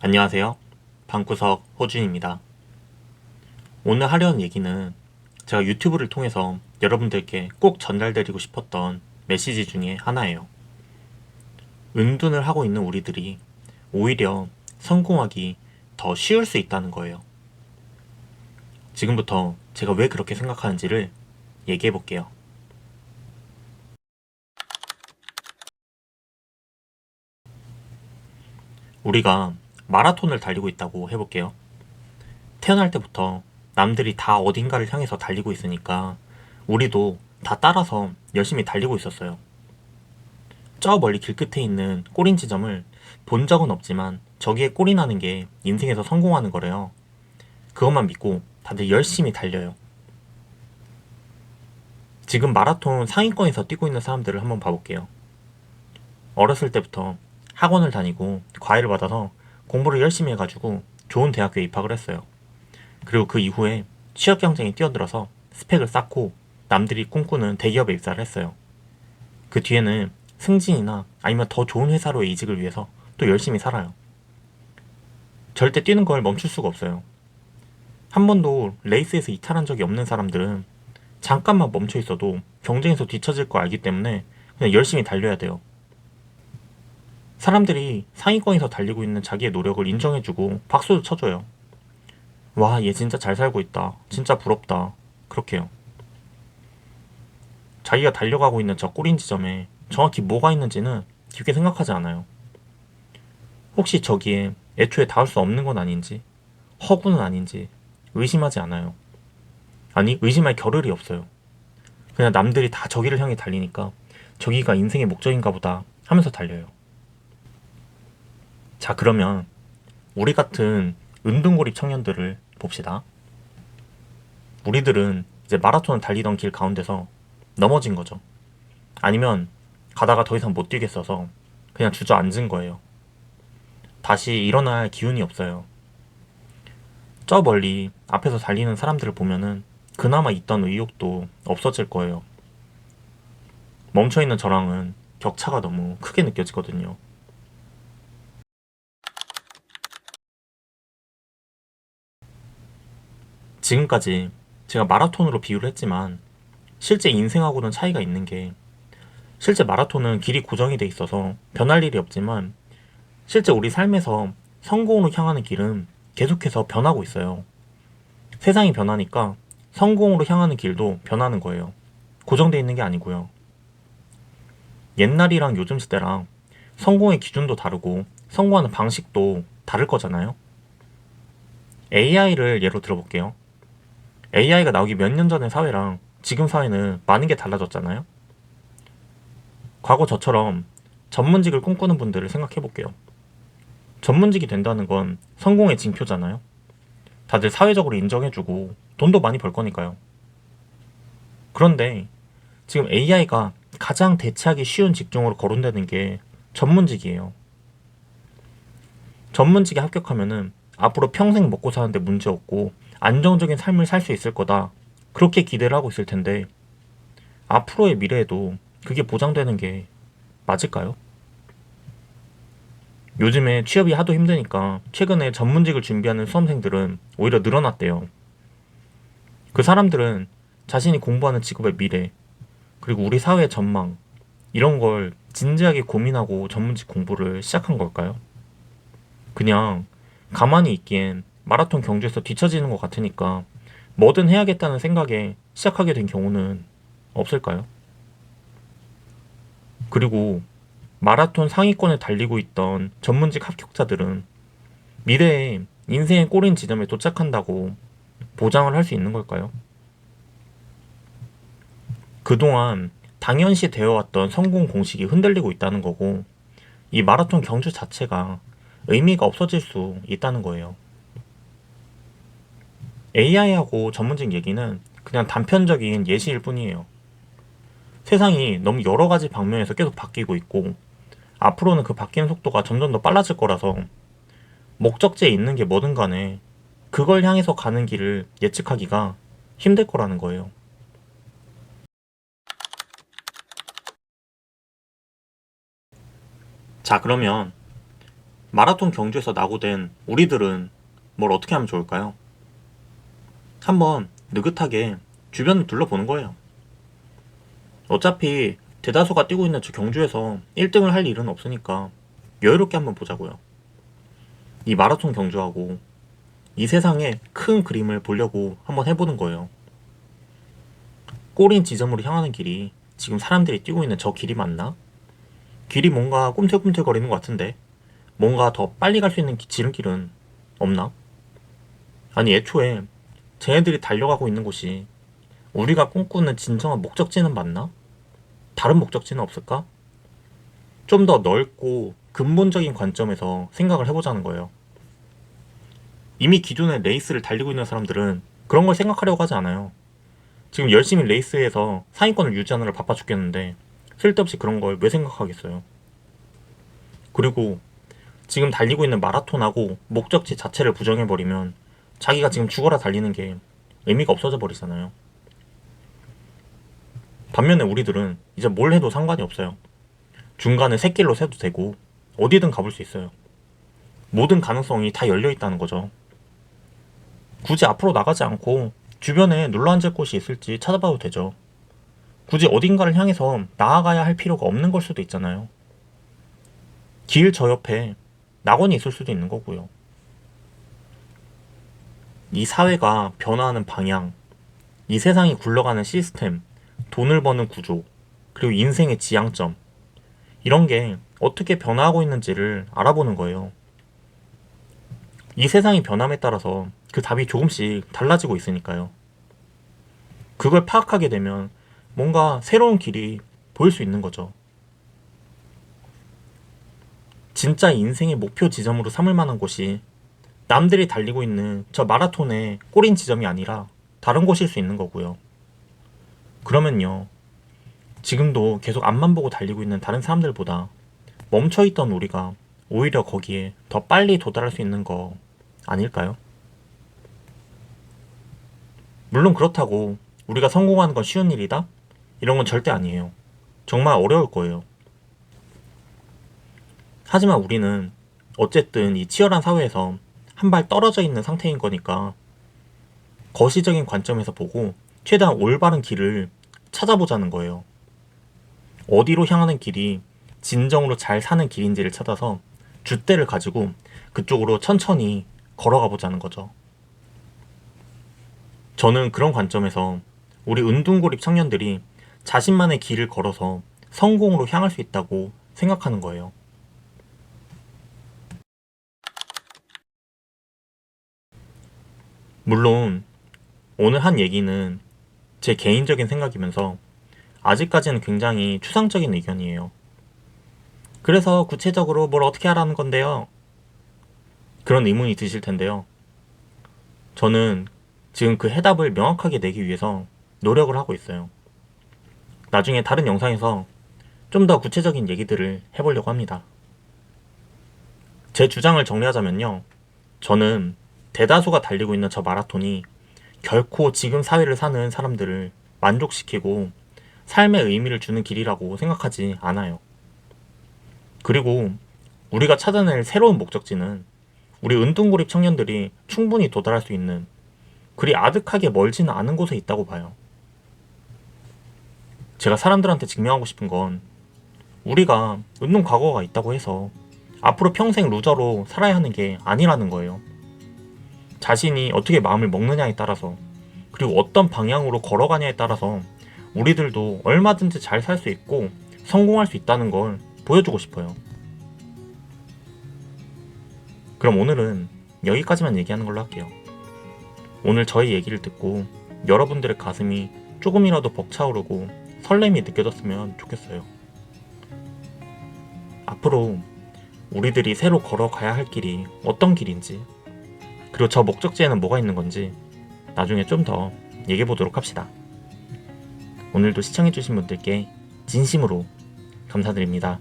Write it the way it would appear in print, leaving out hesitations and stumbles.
안녕하세요. 방구석 호준입니다. 오늘 하려는 얘기는 제가 유튜브를 통해서 여러분들께 꼭 전달드리고 싶었던 메시지 중에 하나예요. 은둔을 하고 있는 우리들이 오히려 성공하기 더 쉬울 수 있다는 거예요. 지금부터 제가 왜 그렇게 생각하는지를 얘기해 볼게요. 우리가 마라톤을 달리고 있다고 해볼게요. 태어날 때부터 남들이 다 어딘가를 향해서 달리고 있으니까 우리도 다 따라서 열심히 달리고 있었어요. 저 멀리 길끝에 있는 꼬린 지점을 본 적은 없지만 저기에 꼴이 나는 게 인생에서 성공하는 거래요. 그것만 믿고 다들 열심히 달려요. 지금 마라톤 상위권에서 뛰고 있는 사람들을 한번 봐볼게요. 어렸을 때부터 학원을 다니고 과외를 받아서 공부를 열심히 해가지고 좋은 대학교에 입학을 했어요. 그리고 그 이후에 취업 경쟁에 뛰어들어서 스펙을 쌓고 남들이 꿈꾸는 대기업에 입사를 했어요. 그 뒤에는 승진이나 아니면 더 좋은 회사로의 이직을 위해서 또 열심히 살아요. 절대 뛰는 걸 멈출 수가 없어요. 한 번도 레이스에서 이탈한 적이 없는 사람들은 잠깐만 멈춰 있어도 경쟁에서 뒤처질 걸 알기 때문에 그냥 열심히 달려야 돼요. 사람들이 상위권에서 달리고 있는 자기의 노력을 인정해주고 박수도 쳐줘요. 와, 얘 진짜 잘 살고 있다. 진짜 부럽다. 그렇게요. 자기가 달려가고 있는 저 꼬린 지점에 정확히 뭐가 있는지는 깊게 생각하지 않아요. 혹시 저기에 애초에 닿을 수 없는 건 아닌지, 허구는 아닌지 의심하지 않아요. 아니, 의심할 겨를이 없어요. 그냥 남들이 다 저기를 향해 달리니까 저기가 인생의 목적인가 보다 하면서 달려요. 자, 그러면 우리 같은 은둔고립 청년들을 봅시다. 우리들은 이제 마라톤을 달리던 길 가운데서 넘어진 거죠. 아니면 가다가 더 이상 못 뛰겠어서 그냥 주저앉은 거예요. 다시 일어날 기운이 없어요. 저 멀리 앞에서 달리는 사람들을 보면은 그나마 있던 의욕도 없어질 거예요. 멈춰있는 저랑은 격차가 너무 크게 느껴지거든요. 지금까지 제가 마라톤으로 비유를 했지만 실제 인생하고는 차이가 있는 게, 실제 마라톤은 길이 고정이 돼 있어서 변할 일이 없지만 실제 우리 삶에서 성공으로 향하는 길은 계속해서 변하고 있어요. 세상이 변하니까 성공으로 향하는 길도 변하는 거예요. 고정돼 있는 게 아니고요. 옛날이랑 요즘 시대랑 성공의 기준도 다르고 성공하는 방식도 다를 거잖아요. AI를 예로 들어볼게요. AI가 나오기 몇 년 전의 사회랑 지금 사회는 많은 게 달라졌잖아요. 과거 저처럼 전문직을 꿈꾸는 분들을 생각해 볼게요. 전문직이 된다는 건 성공의 징표잖아요. 다들 사회적으로 인정해주고 돈도 많이 벌 거니까요. 그런데 지금 AI가 가장 대체하기 쉬운 직종으로 거론되는 게 전문직이에요. 전문직에 합격하면은 앞으로 평생 먹고 사는데 문제 없고 안정적인 삶을 살 수 있을 거다. 그렇게 기대를 하고 있을 텐데 앞으로의 미래에도 그게 보장되는 게 맞을까요? 요즘에 취업이 하도 힘드니까 최근에 전문직을 준비하는 수험생들은 오히려 늘어났대요. 그 사람들은 자신이 공부하는 직업의 미래, 그리고 우리 사회의 전망, 이런 걸 진지하게 고민하고 전문직 공부를 시작한 걸까요? 그냥 가만히 있기엔 마라톤 경주에서 뒤처지는 것 같으니까 뭐든 해야겠다는 생각에 시작하게 된 경우는 없을까요? 그리고 마라톤 상위권에 달리고 있던 전문직 합격자들은 미래에 인생의 꼬린 지점에 도착한다고 보장을 할 수 있는 걸까요? 그동안 당연시 되어 왔던 성공 공식이 흔들리고 있다는 거고, 이 마라톤 경주 자체가 의미가 없어질 수 있다는 거예요. AI하고 전문직 얘기는 그냥 단편적인 예시일 뿐이에요. 세상이 너무 여러 가지 방면에서 계속 바뀌고 있고, 앞으로는 그 바뀌는 속도가 점점 더 빨라질 거라서 목적지에 있는 게 뭐든 간에 그걸 향해서 가는 길을 예측하기가 힘들 거라는 거예요. 자, 그러면 마라톤 경주에서 낙오된 우리들은 뭘 어떻게 하면 좋을까요? 한번 느긋하게 주변을 둘러보는 거예요. 어차피 대다수가 뛰고 있는 저 경주에서 1등을 할 일은 없으니까 여유롭게 한번 보자고요. 이 마라톤 경주하고 이 세상의 큰 그림을 보려고 한번 해보는 거예요. 꼬린 지점으로 향하는 길이 지금 사람들이 뛰고 있는 저 길이 맞나? 길이 뭔가 꿈틀꿈틀거리는 것 같은데 뭔가 더 빨리 갈 수 있는 지름길은 없나? 아니 애초에 쟤네들이 달려가고 있는 곳이 우리가 꿈꾸는 진정한 목적지는 맞나? 다른 목적지는 없을까? 좀 더 넓고 근본적인 관점에서 생각을 해보자는 거예요. 이미 기존의 레이스를 달리고 있는 사람들은 그런 걸 생각하려고 하지 않아요. 지금 열심히 레이스에서 상위권을 유지하느라 바빠 죽겠는데 쓸데없이 그런 걸 왜 생각하겠어요. 그리고 지금 달리고 있는 마라톤하고 목적지 자체를 부정해버리면 자기가 지금 죽어라 달리는 게 의미가 없어져 버리잖아요. 반면에 우리들은 이제 뭘 해도 상관이 없어요. 중간에 샛길로 새도 되고 어디든 가볼 수 있어요. 모든 가능성이 다 열려 있다는 거죠. 굳이 앞으로 나가지 않고 주변에 눌러앉을 곳이 있을지 찾아봐도 되죠. 굳이 어딘가를 향해서 나아가야 할 필요가 없는 걸 수도 있잖아요. 길 저 옆에 낙원이 있을 수도 있는 거고요. 이 사회가 변화하는 방향, 이 세상이 굴러가는 시스템, 돈을 버는 구조, 그리고 인생의 지향점, 이런 게 어떻게 변화하고 있는지를 알아보는 거예요. 이 세상이 변함에 따라서 그 답이 조금씩 달라지고 있으니까요. 그걸 파악하게 되면 뭔가 새로운 길이 보일 수 있는 거죠. 진짜 인생의 목표 지점으로 삼을 만한 곳이 남들이 달리고 있는 저 마라톤의 꼬린 지점이 아니라 다른 곳일 수 있는 거고요. 그러면요, 지금도 계속 앞만 보고 달리고 있는 다른 사람들보다 멈춰있던 우리가 오히려 거기에 더 빨리 도달할 수 있는 거 아닐까요? 물론 그렇다고 우리가 성공하는 건 쉬운 일이다? 이런 건 절대 아니에요. 정말 어려울 거예요. 하지만 우리는 어쨌든 이 치열한 사회에서 한 발 떨어져 있는 상태인 거니까 거시적인 관점에서 보고 최대한 올바른 길을 찾아보자는 거예요. 어디로 향하는 길이 진정으로 잘 사는 길인지를 찾아서 줏대를 가지고 그쪽으로 천천히 걸어가 보자는 거죠. 저는 그런 관점에서 우리 은둔고립 청년들이 자신만의 길을 걸어서 성공으로 향할 수 있다고 생각하는 거예요. 물론 오늘 한 얘기는 제 개인적인 생각이면서 아직까지는 굉장히 추상적인 의견이에요. 그래서 구체적으로 뭘 어떻게 하라는 건데요? 그런 의문이 드실 텐데요. 저는 지금 그 해답을 명확하게 내기 위해서 노력을 하고 있어요. 나중에 다른 영상에서 좀 더 구체적인 얘기들을 해보려고 합니다. 제 주장을 정리하자면요. 저는 대다수가 달리고 있는 저 마라톤이 결코 지금 사회를 사는 사람들을 만족시키고 삶의 의미를 주는 길이라고 생각하지 않아요. 그리고 우리가 찾아낼 새로운 목적지는 우리 은둔고립 청년들이 충분히 도달할 수 있는 그리 아득하게 멀지는 않은 곳에 있다고 봐요. 제가 사람들한테 증명하고 싶은 건 우리가 은둔 과거가 있다고 해서 앞으로 평생 루저로 살아야 하는 게 아니라는 거예요. 자신이 어떻게 마음을 먹느냐에 따라서 그리고 어떤 방향으로 걸어가냐에 따라서 우리들도 얼마든지 잘 살 수 있고 성공할 수 있다는 걸 보여주고 싶어요. 그럼 오늘은 여기까지만 얘기하는 걸로 할게요. 오늘 저희 얘기를 듣고 여러분들의 가슴이 조금이라도 벅차오르고 설렘이 느껴졌으면 좋겠어요. 앞으로 우리들이 새로 걸어가야 할 길이 어떤 길인지, 그리고 저 목적지에는 뭐가 있는 건지 나중에 좀 더 얘기해 보도록 합시다. 오늘도 시청해주신 분들께 진심으로 감사드립니다.